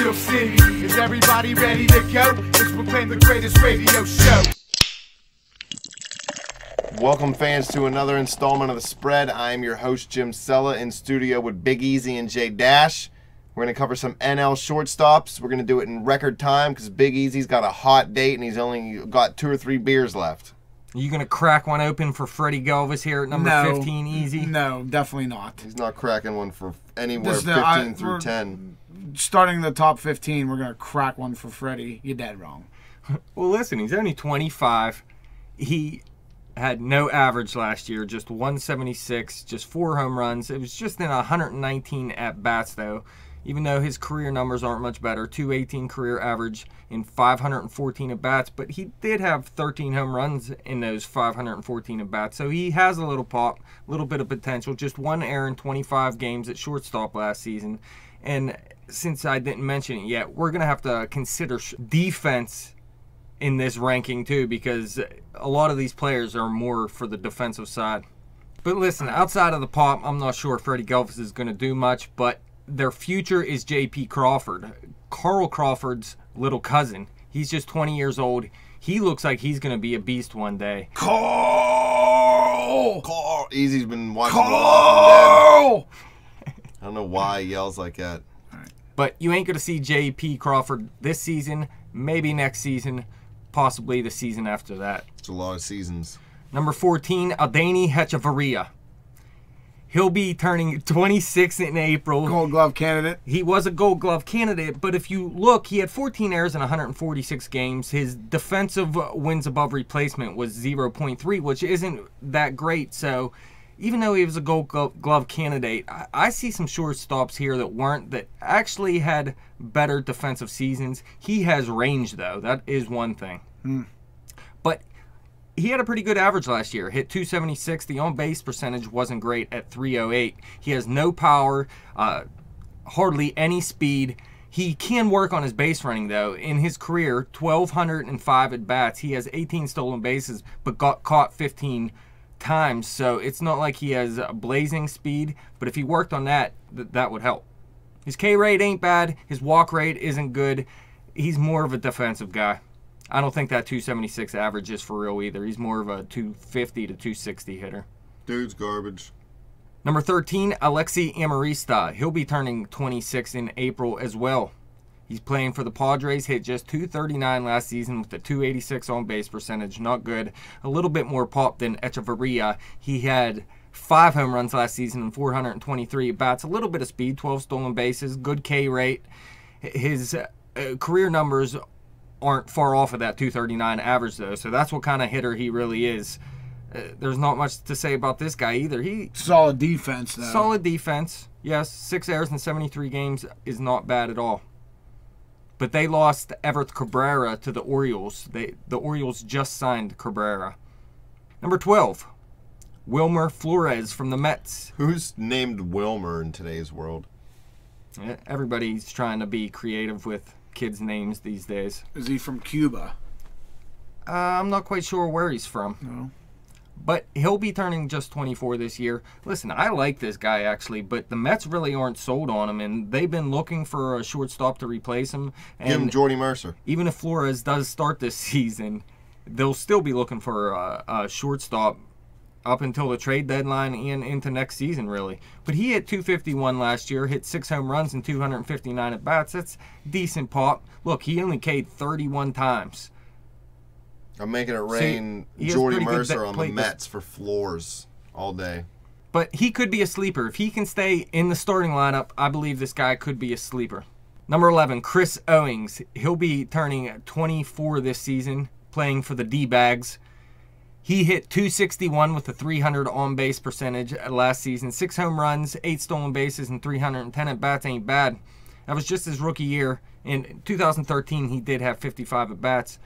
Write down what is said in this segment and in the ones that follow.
Steel City. Is everybody ready to go? Let's proclaim the greatest radio show. Welcome, fans, to another installment of The Spread. I'm your host, Jim Sella, in studio with Big Easy and Jay Dash. We're going to cover some NL shortstops. We're going to do it in record time because Big Easy's got a hot date and he's only got 2 or 3 beers left. Are you going to crack one open for Freddie Galvis here at number 15, Easy? No, definitely not. He's not cracking one for anywhere 15 through 10. Starting the top 15, we're going to crack one for Freddie. You're dead wrong. Well, listen, he's only 25. He had no average last year, just 176, just 4 home runs. It was just in 119 at-bats, though, even though his career numbers aren't much better. 218 career average in 514 at-bats, but he did have 13 home runs in those 514 at-bats, so he has a little pop, a little bit of potential. Just 1 error in 25 games at shortstop last season. And since I didn't mention it yet, we're going to have to consider defense in this ranking too, because a lot of these players are more for the defensive side. But listen, outside of the pop, I'm not sure Freddie Galvis is going to do much, but their future is J.P. Crawford, Carl Crawford's little cousin. He's just 20 years old. He looks like he's going to be a beast one day. Carl! Easy's been watching The Walking Dead. I don't know why he yells like that. But you ain't going to see J.P. Crawford this season, maybe next season, possibly the season after that. It's a lot of seasons. Number 14, Adeiny Hechavarria. He'll be turning 26 in April. Gold Glove candidate. He was a Gold Glove candidate, but if you look, he had 14 errors in 146 games. His defensive wins above replacement was 0.3, which isn't that great. So even though he was a Gold Glove candidate, I see some shortstops here that weren't, that actually had better defensive seasons. He has range, though. That is one thing. But he had a pretty good average last year. Hit 276. The on-base percentage wasn't great at 308. He has no power, hardly any speed. He can work on his base running, though. In his career, 1,205 at-bats. He has 18 stolen bases, but got caught 15 times. So it's not like he has blazing speed, but if he worked on that, that would help. His K rate ain't bad. His walk rate isn't good. He's more of a defensive guy. I don't think that 276 average is for real either. He's more of a 250 to 260 hitter. Dude's garbage. Number 13, Alexi Amarista. He'll be turning 26 in April as well. He's playing for the Padres. Hit just 239 last season with a 286 on-base percentage. Not good. A little bit more pop than Hechavarria. He had 5 home runs last season and 423 at-bats. A little bit of speed, 12 stolen bases, good K rate. His career numbers aren't far off of that 239 average, though, so that's what kind of hitter he really is. There's not much to say about this guy either. Solid defense, though. Solid defense, yes. 6 errors in 73 games is not bad at all. But they lost Everett Cabrera to the Orioles. The Orioles just signed Cabrera. Number 12, Wilmer Flores from the Mets. Who's named Wilmer in today's world? Everybody's trying to be creative with kids' names these days. Is he from Cuba? I'm not quite sure where he's from. No. But he'll be turning just 24 this year. Listen, I like this guy, actually, but the Mets really aren't sold on him, and they've been looking for a shortstop to replace him. And give him Jordy Mercer. Even if Flores does start this season, they'll still be looking for a shortstop up until the trade deadline and into next season, really. But he hit 251 last year, hit 6 home runs and 259 at-bats. That's decent pop. Look, he only K'd 31 times. I'm making it rain Jordy Mercer on the Mets for floors all day. But he could be a sleeper. If he can stay in the starting lineup, I believe this guy could be a sleeper. Number 11, Chris Owings. He'll be turning 24 this season, playing for the D-Bags. He hit 261 with a 300 on-base percentage last season. 6 home runs, 8 stolen bases, and 310 at-bats ain't bad. That was just his rookie year. In 2013, he did have 55 at-bats.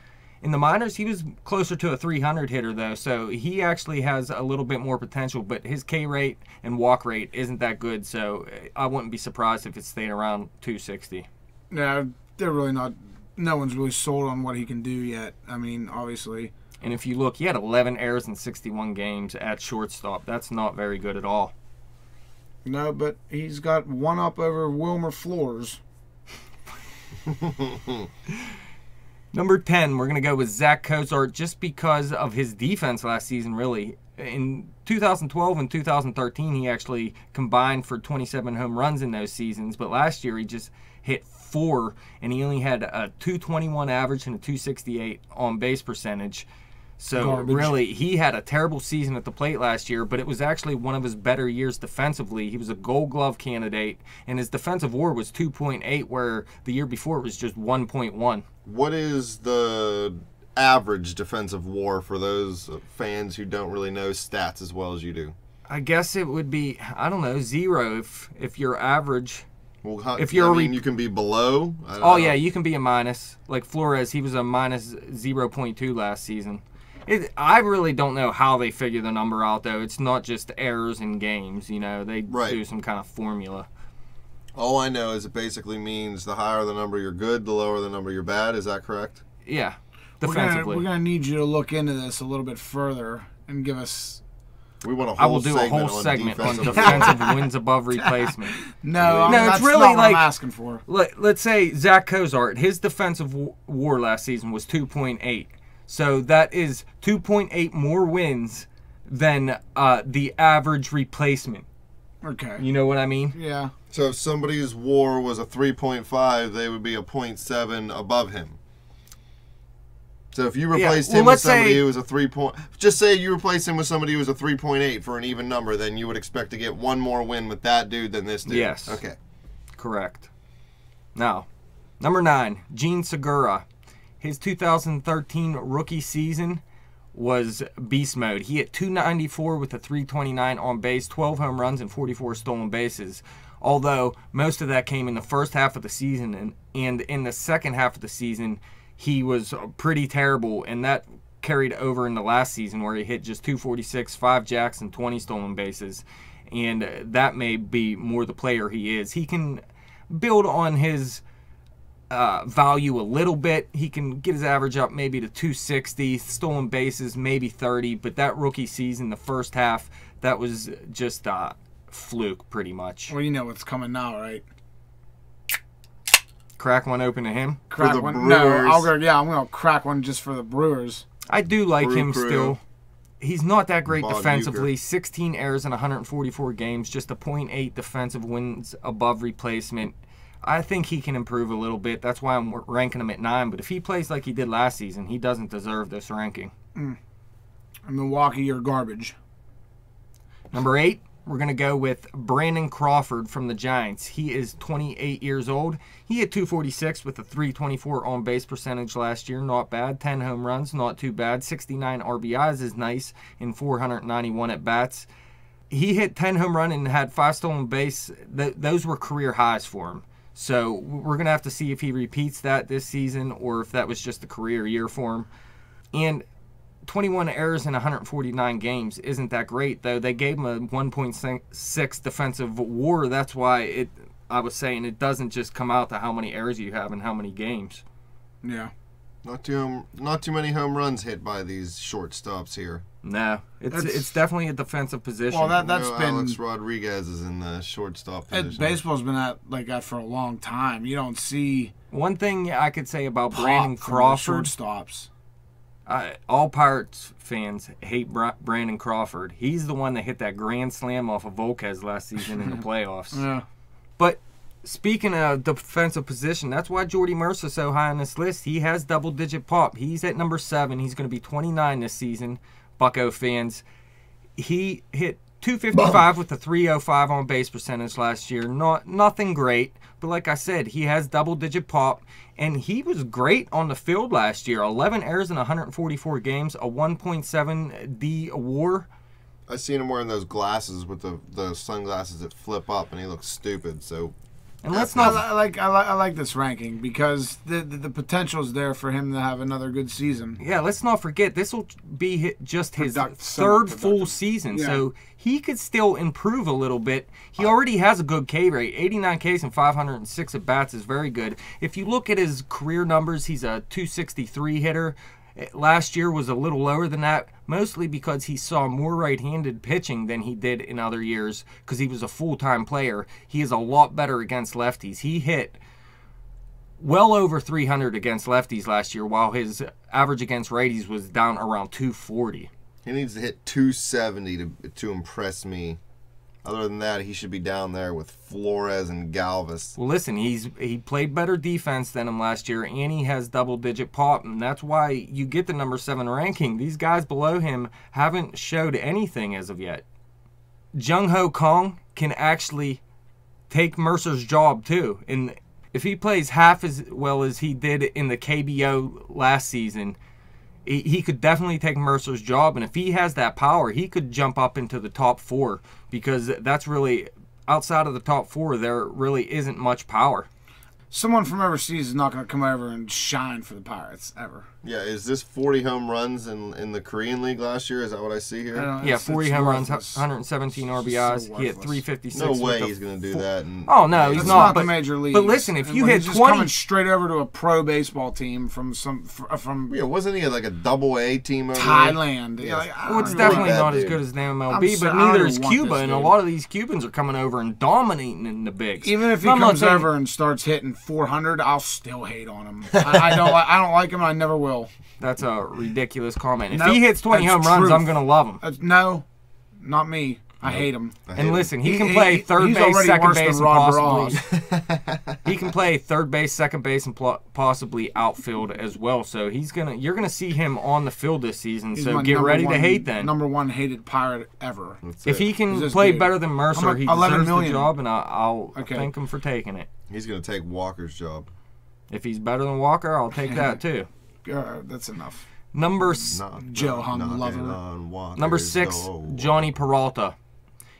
In the minors, he was closer to a 300 hitter, though, so he actually has a little bit more potential, but his K rate and walk rate isn't that good, so I wouldn't be surprised if it stayed around 260. Yeah, they're really not, no one's really sold on what he can do yet. I mean, obviously. And if you look, he had 11 errors in 61 games at shortstop. That's not very good at all. No, but he's got one up over Wilmer Flores. Number 10, we're going to go with Zach Cozart just because of his defense last season, really. In 2012 and 2013, he actually combined for 27 home runs in those seasons, but last year he just hit 4, and he only had a 221 average and a 268 on-base percentage. So Garbage. really, he had a terrible season at the plate last year, but it was actually one of his better years defensively. He was a Gold Glove candidate, and his defensive WAR was 2.8, where the year before it was just 1.1. What is the average defensive WAR for those fans who don't really know stats as well as you do? I guess it would be, I don't know, 0 if you're average. Well, If you're you can be below. I don't Oh, know. yeah, you can be a minus. Like Flores, he was a minus 0.2 last season. I really don't know how they figure the number out, though. It's not just errors in games. You know, they Right. do some kind of formula. All I know is it basically means the higher the number you're good, the lower the number you're bad. Is that correct? Yeah, We're defensively. gonna need you to look into this a little bit further and give us. We want a whole I will do a whole on segment on defensive defensive wins above replacement. No, No, it's that's really not what like- I'm asking for. Let's say Zach Cozart, his defensive WAR last season was 2.8. So that is 2.8 more wins than the average replacement. Okay. You know what I mean? Yeah. So if somebody's WAR was a 3.5, they would be a 0.7 above him. So if you replaced well, him with let's somebody say- who was a 3 point, just say you replace him with somebody who was a 3.8 for an even number, then you would expect to get one more win with that dude than this dude. Yes. Okay. Correct. Now, number 9, Gene Segura. His 2013 rookie season was beast mode. He hit 294 with a 329 on base, 12 home runs, and 44 stolen bases. Although most of that came in the first half of the season, and in the second half of the season, he was pretty terrible, and that carried over into last season where he hit just 246, 5 jacks, and 20 stolen bases. And that may be more the player he is. He can build on his value a little bit. He can get his average up maybe to 260, stolen bases maybe 30, but that rookie season, the first half, that was just fluke pretty much. Well, you know what's coming now, right? Crack one open to him. Crack the one. Brewers. No, I'm gonna crack one just for the Brewers. I do like him Crew. still. He's not that great Bob defensively. Uecker. 16 errors in 144 games, just a 0.8 defensive wins above replacement. I think he can improve a little bit. That's why I'm ranking him at 9. But if he plays like he did last season, he doesn't deserve this ranking. And Milwaukee, you're garbage. Number 8, we're going to go with Brandon Crawford from the Giants. He is 28 years old. He hit 246 with a 324 on-base percentage last year. Not bad. 10 home runs, not too bad. 69 RBIs is nice in 491 at-bats. He hit 10 home run and had 5 stolen base. Those were career highs for him. So we're going to have to see if he repeats that this season or if that was just a career year for him. And 21 errors in 149 games isn't that great, though. They gave him a 1.6 defensive WAR. That's why I was saying it doesn't just come out to how many errors you have in how many games. Yeah. Not too many home runs hit by these shortstops here. No, it's definitely a defensive position. Well, that's been Alex Rodriguez is in the shortstop position. baseball's been like that for a long time. You don't see One thing I could say about pop Brandon from the Crawford, shortstops. all Pirates fans hate Brandon Crawford. He's the one that hit that grand slam off of Volquez last season in the playoffs. Yeah. But speaking of defensive position, that's why Jordy Mercer's so high on this list. He has double-digit pop. He's at number 7. He's going to be 29 this season, Bucco fans. He hit 255 with a 305 on base percentage last year. Nothing great, but like I said, he has double-digit pop, and he was great on the field last year. 11 errors in 144 games, a 1.7 D WAR. I seen him wearing those glasses with the sunglasses that flip up, and he looks stupid. So And let's I not like this ranking because the potential is there for him to have another good season. let's not forget this will be just his Somewhat third full productive. season, Yeah. so he could still improve a little bit. He already has a good K rate. 89 Ks and 506 at bats is very good. If you look at his career numbers, he's a 263 hitter. Last year was a little lower than that, mostly because he saw more right-handed pitching than he did in other years because he was a full-time player. He is a lot better against lefties. He hit well over 300 against lefties last year, while his average against righties was down around 240. He needs to hit 270 to impress me. Other than that, he should be down there with Flores and Galvis. Well, listen, he played better defense than him last year, and he has double-digit pop, and that's why you get the number 7 ranking. These guys below him haven't showed anything as of yet. Jung-Ho Kong can actually take Mercer's job, too. And if he plays half as well as he did in the KBO last season, he could definitely take Mercer's job, and if he has that power, he could jump up into the top 4, because that's really, outside of the top 4, there really isn't much power. Someone from overseas is not going to come over and shine for the Pirates, ever. Yeah, is this 40 home runs in the Korean League last year? Is that what I see here? Yeah, 40 home runs, 117 RBIs. He hit 356. No way he's going to do that. Oh, no, he's That's not. the major league. But listen, if you hit just 20... coming straight over to a pro baseball team from Yeah, wasn't he like a double-A team over Thailand. there? Yeah, like, Well, it's really definitely bad not as dude. good as the MLB, but I don't neither is want Cuba, this and a dude. lot of these Cubans are coming over and dominating in the bigs. even if he I'm not comes saying- over and starts hitting 400, I'll still hate on him. I don't like him. I never will. That's a ridiculous comment. If Nope, he hits 20 that's home runs, truth. I'm going to love him. No, not me. I hate him. And listen, he can play third he's base, already second worse than base, and Rod possibly he can play third base, second base, and possibly outfield as well. So you're gonna see him on the field this season. He's So my get number ready to one- hate then. Number 1 hated Pirate ever. If he He's can just play good. better than Mercer, I'm he 11 deserves the million. job, and I'll Okay. thank him for taking it. He's going to take Walker's job. If he's better than Walker, I'll take that too. That's enough. Number Joe Hung knocking lover. on Walker's Number 6, door. Johnny Peralta.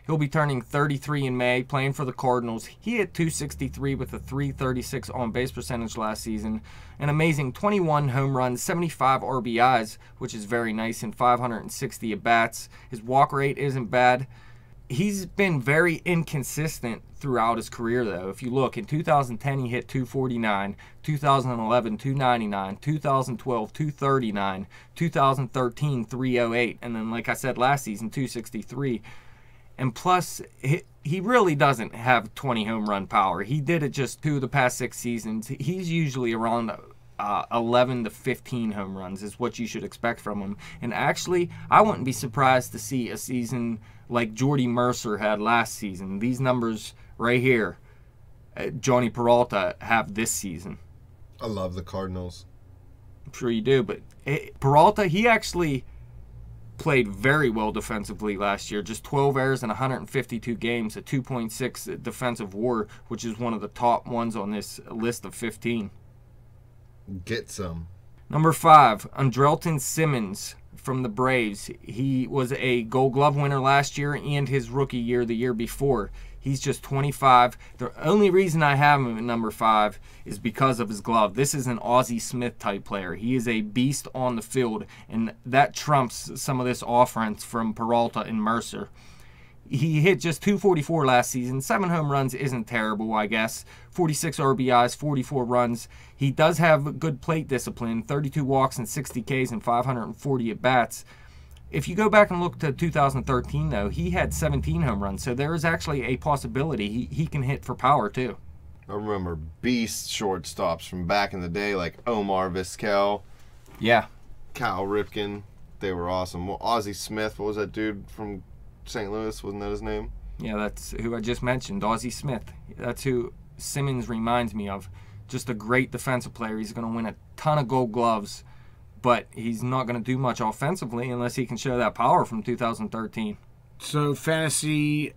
He'll be turning 33 in May, playing for the Cardinals. He hit 263 with a 336 on-base percentage last season. An amazing 21 home runs, 75 RBIs, which is very nice, and 560 at-bats. His walk rate isn't bad. He's been very inconsistent throughout his career, though. If you look, in 2010, he hit 249, 2011, 299, 2012, 239, 2013, 308, and then, like I said, last season, 263. And plus, he really doesn't have 20 home run power. He did it just 2 of the past 6 seasons. He's usually around 11 to 15 home runs is what you should expect from him. And actually, I wouldn't be surprised to see a season like Jordy Mercer had last season. These numbers right here, Johnny Peralta have this season. I love the Cardinals. I'm sure you do, but Peralta, he actually played very well defensively last year. Just 12 errors in 152 games, a 2.6 defensive WAR, which is one of the top ones on this list of 15. Get some. Number 5, Andrelton Simmons from the Braves. He was a Gold Glove winner last year and his rookie year the year before. He's just 25. The only reason I have him at number 5 is because of his glove. This is an Ozzie Smith type player. He is a beast on the field, and that trumps some of this offense from Peralta and Mercer. He hit just 244 last season. 7 home runs isn't terrible, I guess. 46 RBIs, 44 runs. He does have good plate discipline, 32 walks and 60 Ks and 540 at-bats. If you go back and look to 2013, though, he had 17 home runs, so there is actually a possibility he can hit for power, too. I remember beast shortstops from back in the day, like Omar Vizquel, Yeah. Cal Ripken. They were awesome. Well, Ozzie Smith, what was that dude from St. Louis? Wasn't that his name? Yeah, that's who I just mentioned, Ozzie Smith. That's who Simmons reminds me of. Just a great defensive player. He's going to win a ton of Gold Gloves, but he's not going to do much offensively unless he can show that power from 2013. So fantasy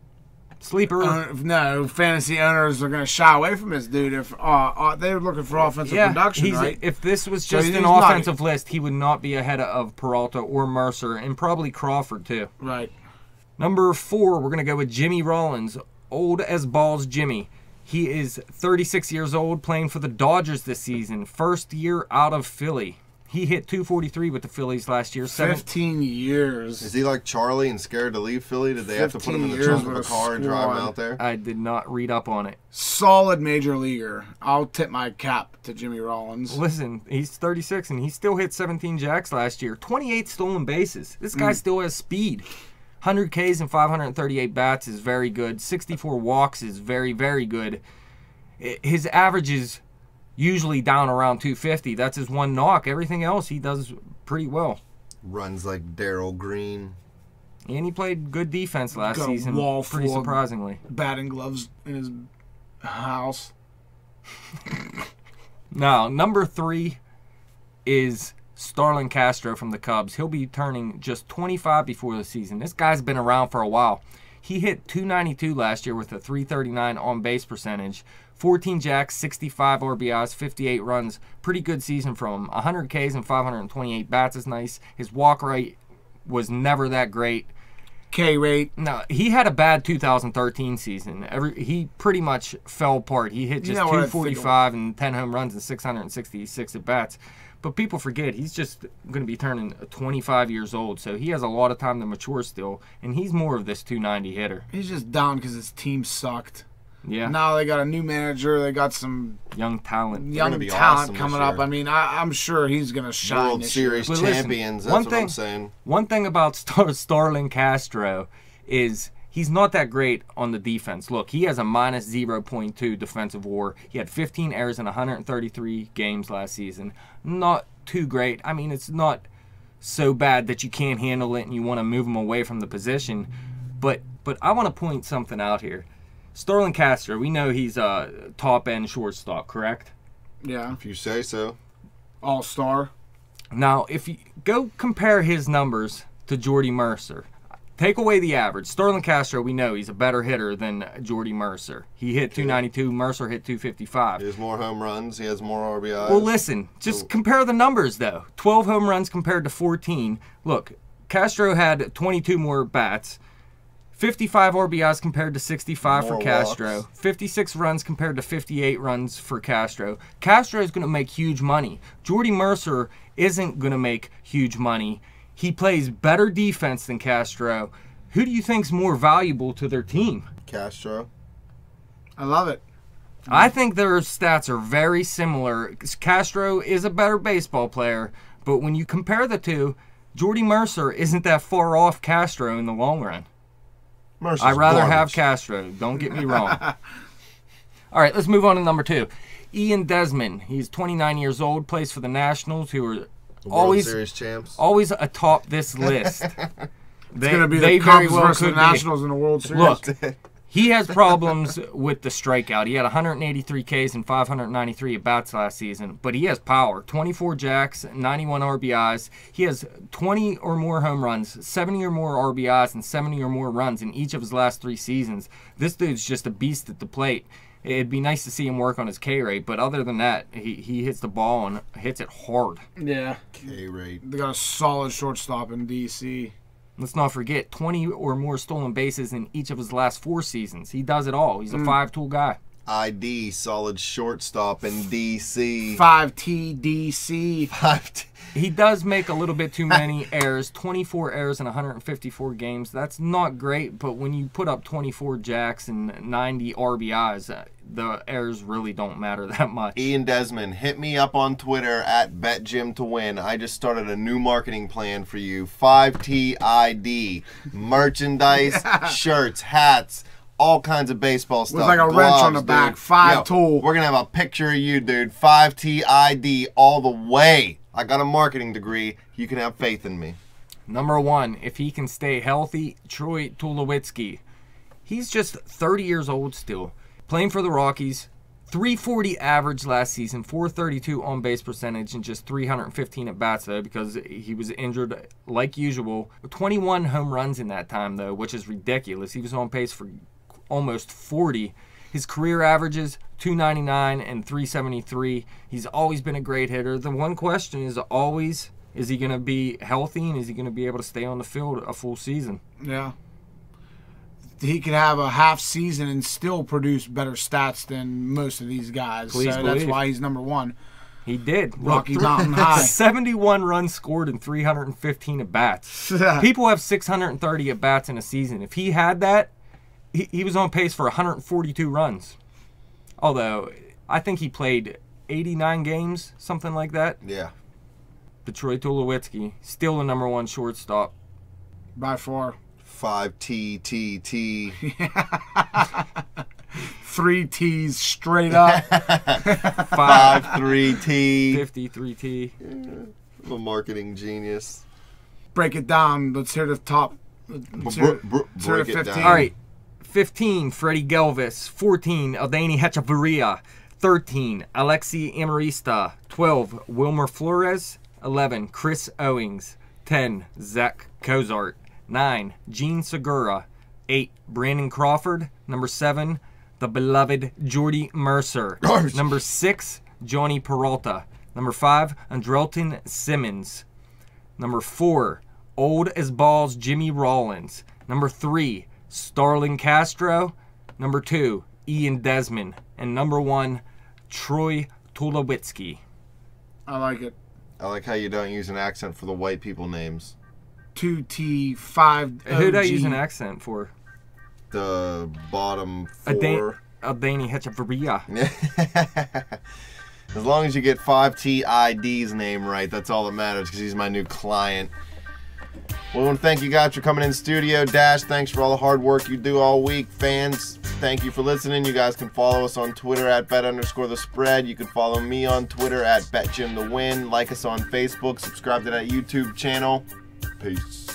Sleeper. fantasy owners are going to shy away from this dude if they're looking for offensive production, right? If this was So just he's an not- offensive list, he would not be ahead of Peralta or Mercer, and probably Crawford, too. Right. Number 4, we're going to go with Jimmy Rollins, old as balls Jimmy. He is 36 years old, playing for the Dodgers this season. First year out of Philly. He hit 243 with the Phillies last year. 15 years. Is he like Charlie and scared to leave Philly? Did they have to put him in the 15 trunk years of a with a car and drive him squad. out there? I did not read up on it. Solid major leaguer. I'll tip my cap to Jimmy Rollins. Listen, he's 36 and he still hit 17 jacks last year. 28 stolen bases. This guy still has speed. 100 Ks and 538 bats is very good. 64 walks is very, very good. His average is usually down around 250. That's his one knock. Everything else he does pretty well. Runs like Darryl Green. And he played good defense last Got a season, wall pretty full of surprisingly. batting gloves in his house. Now, number 3 is Starlin Castro from the Cubs. He'll be turning just 25 before the season. This guy's been around for a while. He hit .292 last year with a .339 on-base percentage, 14 jacks, 65 RBIs, 58 runs. Pretty good season from him. 100 Ks and 528 bats is nice. His walk rate was never that great. K rate. No, he had a bad 2013 season. He pretty much fell apart. He hit just 245 and 10 home runs and 666 at bats. But people forget he's just going to be turning 25 years old, so he has a lot of time to mature still, and he's more of this 290 hitter. He's just down because his team sucked. Yeah. Now they got a new manager. They got some Young talent. young be talent awesome coming this up. year. I mean, I'm sure he's going to shine World this year. Series But listen, champions. one That's what I'm thing- saying. One thing about Starlin Castro is he's not that great on the defense. Look, he has a minus -0.2 defensive WAR. He had 15 errors in 133 games last season. Not too great. I mean, it's not so bad that you can't handle it and you want to move him away from the position. But I want to point something out here. Starlin Castro, we know he's a top-end shortstop, correct? Yeah. If you say so. All-star. Now, if you go compare his numbers to Jordy Mercer, take away the average. Starlin Castro, we know he's a better hitter than Jordy Mercer. He hit .292, Mercer hit .255. He has more home runs. He has more RBIs. Well, listen, just compare the numbers, though. 12 home runs compared to 14. Look, Castro had 22 more bats, 55 RBIs compared to 65 for More Castro, walks. 56 runs compared to 58 runs for Castro. Castro is going to make huge money. Jordy Mercer isn't going to make huge money. He plays better defense than Castro. Who do you think's more valuable to their team? Castro. I love it. I think their stats are very similar. Castro is a better baseball player, but when you compare the two, Jordy Mercer isn't that far off Castro in the long run. Mercer's I'd rather garbage. have Castro. Don't get me wrong. All right, let's move on to number 2. Ian Desmond. He's 29 years old, plays for the Nationals, who are World always Series champs. always atop this list. It's going to be the Cubs versus the Nationals in the World Series. Look, he has problems with the strikeout. He had 183 Ks and 593 at-bats last season, but he has power. 24 jacks, 91 RBIs. He has 20 or more home runs, 70 or more RBIs, and 70 or more runs in each of his last 3 seasons. This dude's just a beast at the plate. It'd be nice to see him work on his K rate, but other than that, he hits the ball and hits it hard. Yeah. K rate. They got a solid shortstop in D.C. Let's not forget, 20 or more stolen bases in each of his last 4 seasons. He does it all. He's a 5-tool guy. ID, solid shortstop in DC. 5T D.C. 5T. He does make a little bit too many errors. 24 errors in 154 games. That's not great, but when you put up 24 jacks and 90 RBIs, the errors really don't matter that much. Ian Desmond, hit me up on Twitter at BetJimToWin. I just started a new marketing plan for you. 5TID. Merchandise, shirts, hats, all kinds of baseball stuff. With like a wrench on the gloves, back. dude. 5-tool. We're going to have a picture of you, dude. 5TID all the way. I got a marketing degree. You can have faith in me. Number 1, if he can stay healthy, Troy Tulowitzki. He's just 30 years old still. Playing for the Rockies, 340 average last season, 432 on-base percentage, and just 315 at-bats, though, because he was injured like usual. 21 home runs in that time, though, which is ridiculous. He was on pace for almost 40. His career averages, 299 and 373. He's always been a great hitter. The one question is always, is he going to be healthy and is he going to be able to stay on the field a full season? Yeah. He could have a half season and still produce better stats than most of these guys. Please so believe. that's why he's number 1. He did. Rocky Look, Mountain High. 71 runs scored and 315 at-bats. People have 630 at-bats in a season. If he had that, he was on pace for 142 runs. Although, I think he played 89 games, something like that. Yeah. Detroit Tulowitzki, still the number 1 shortstop. By far. 5TTT. 3 T's straight up. 5-3-T. 53T. I'm a marketing genius. Break it down. Let's hear the top. Let's hear Break it 15. down. All right. 15, Freddie Galvis. 14, Aldani Hechavarria. 13, Alexi Amarista. 12, Wilmer Flores. 11, Chris Owings. 10, Zach Cozart. 9, Gene Segura. 8, Brandon Crawford. Number 7, the beloved Jordy Mercer. Number 6, Johnny Peralta. Number 5, Andrelton Simmons. Number 4, old as balls Jimmy Rollins. Number 3, Starlin Castro. Number 2, Ian Desmond. And number 1, Troy Tulowitzki. I like it. I like how you don't use an accent for the white people names. 2T, 5 OG. Who'd I use an accent for? The bottom 4. Aldani Hechavarria. As long as you get 5TID's name right, that's all that matters, because he's my new client. Well, I want to thank you guys for coming in studio. Dash, thanks for all the hard work you do all week. Fans, thank you for listening. You guys can follow us on Twitter at bet_the_spread. You can follow me on Twitter at betjimthewin. Like us on Facebook. Subscribe to that YouTube channel. Peace.